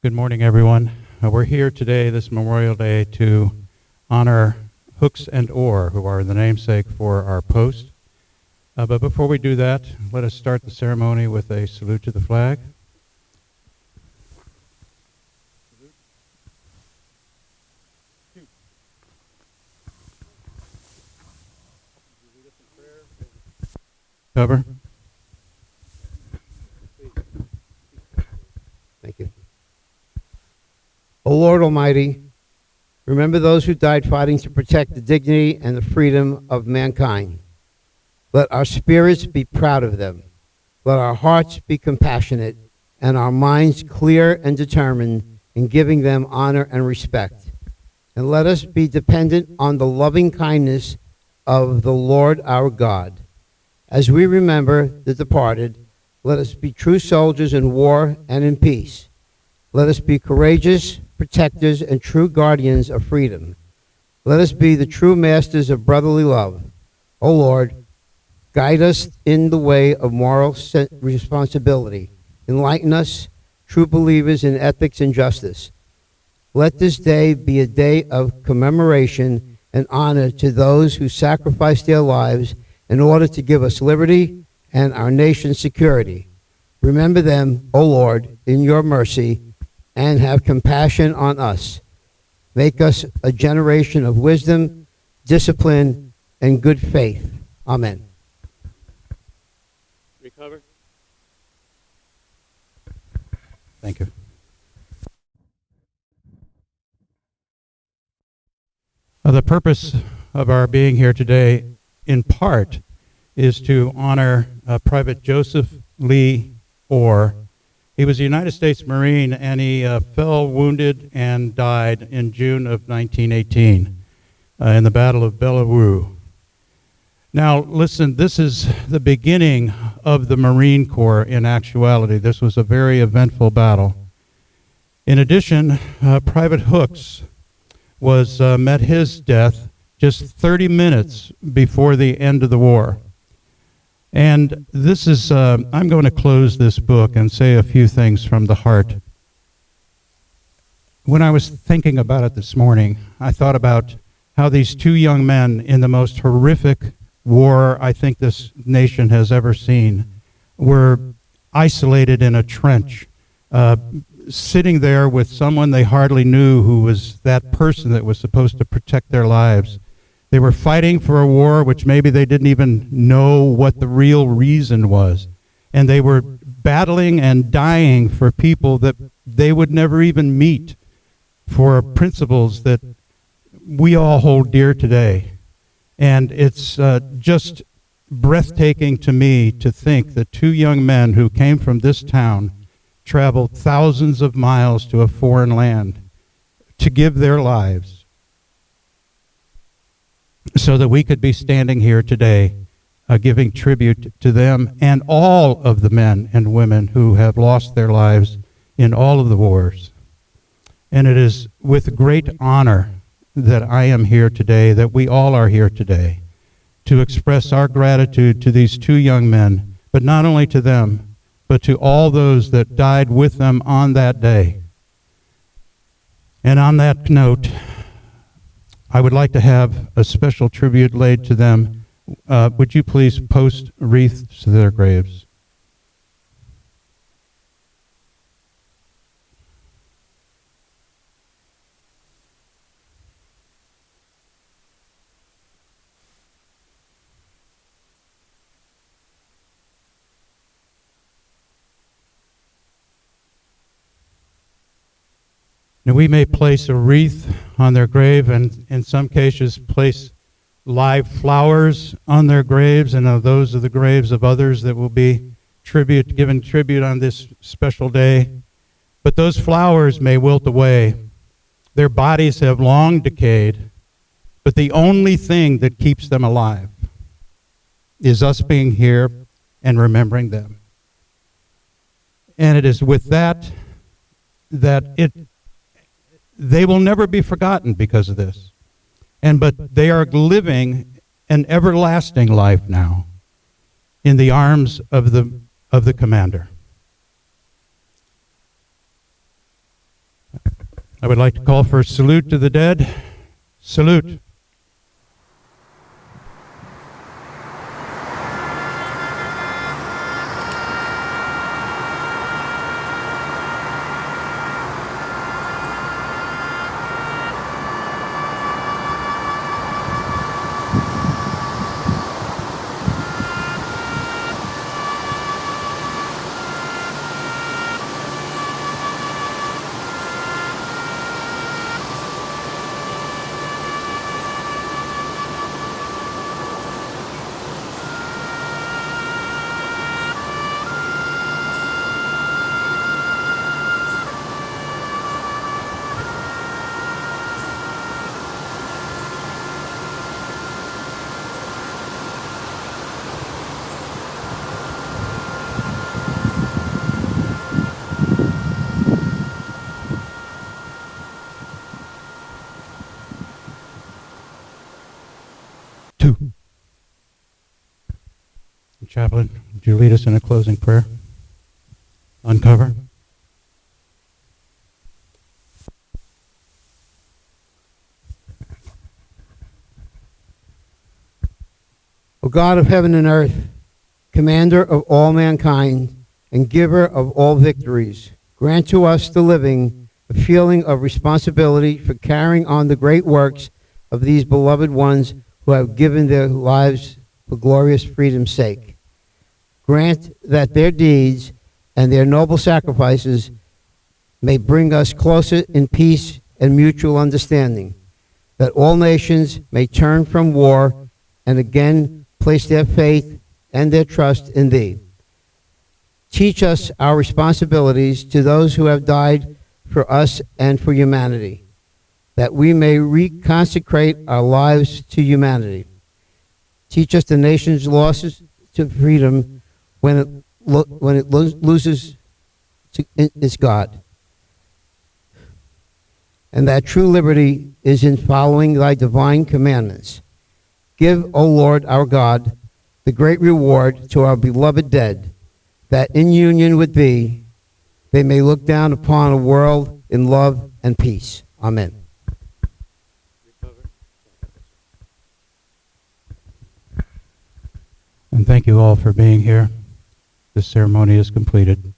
Good morning, everyone. We're here today, this Memorial Day, to honor Hooks-Orr, who are the namesake for our post. But before we do that, let us start the ceremony with a salute to the flag. Cover. Thank you. O Lord Almighty, remember those who died fighting to protect the dignity and the freedom of mankind. Let our spirits be proud of them. Let our hearts be compassionate and our minds clear and determined in giving them honor and respect. And let us be dependent on the loving kindness of the Lord our God. As we remember the departed, let us be true soldiers in war and in peace. Let us be courageous protectors and true guardians of freedom. Let us be the true masters of brotherly love. O Lord, guide us in the way of moral responsibility. Enlighten us, true believers in ethics and justice. Let this day be a day of commemoration and honor to those who sacrificed their lives in order to give us liberty and our nation's security. Remember them, O Lord, in your mercy, and have compassion on us. Make us a generation of wisdom, discipline, and good faith. Amen. Recover. Thank you. The purpose of our being here today, in part, is to honor Private Joseph Lee Orr. He was a United States Marine, and he fell wounded and died in June of 1918 in the Battle of Bellevue. Now, listen, this is the beginning of the Marine Corps in actuality. This was a very eventful battle. In addition, Private Hooks met his death just 30 minutes before the end of the war. And this is, I'm going to close this book and say a few things from the heart. When I was thinking about it this morning, I thought about how these two young men in the most horrific war I think this nation has ever seen were isolated in a trench, sitting there with someone they hardly knew who was that person that was supposed to protect their lives. They were fighting for a war which maybe they didn't even know what the real reason was. And they were battling and dying for people that they would never even meet, for principles that we all hold dear today. And it's just breathtaking to me to think that two young men who came from this town traveled thousands of miles to a foreign land to give their lives so that we could be standing here today giving tribute to them and all of the men and women who have lost their lives in all of the wars. And it is with great honor that I am here today, that we all are here today, to express our gratitude to these two young men, but not only to them, but to all those that died with them on that day. And on that note, I would like to have a special tribute laid to them. Would you please post wreaths to their graves? Now, we may place a wreath on their grave, and in some cases place live flowers on their graves, and those are the graves of others that will be given tribute on this special day. But those flowers may wilt away. Their bodies have long decayed, but the only thing that keeps them alive is us being here and remembering them. And it is with that they will never be forgotten because of this. But they are living an everlasting life now in the arms of the commander. I would like to call for a salute to the dead. Salute. Two. Chaplain, would you lead us in a closing prayer? Uncover. O God of heaven and earth, commander of all mankind and giver of all victories, grant to us, the living, a feeling of responsibility for carrying on the great works of these beloved ones who have given their lives for glorious freedom's sake. Grant that their deeds and their noble sacrifices may bring us closer in peace and mutual understanding, that all nations may turn from war and again place their faith and their trust in Thee. Teach us our responsibilities to those who have died for us and for humanity, that we may reconsecrate our lives to humanity. Teach us the nation's losses to freedom when it loses its God, and that true liberty is in following Thy divine commandments. Give, O Lord our God, the great reward to our beloved dead, that in union with Thee they may look down upon a world in love and peace. Amen. And thank you all for being here. This ceremony is completed.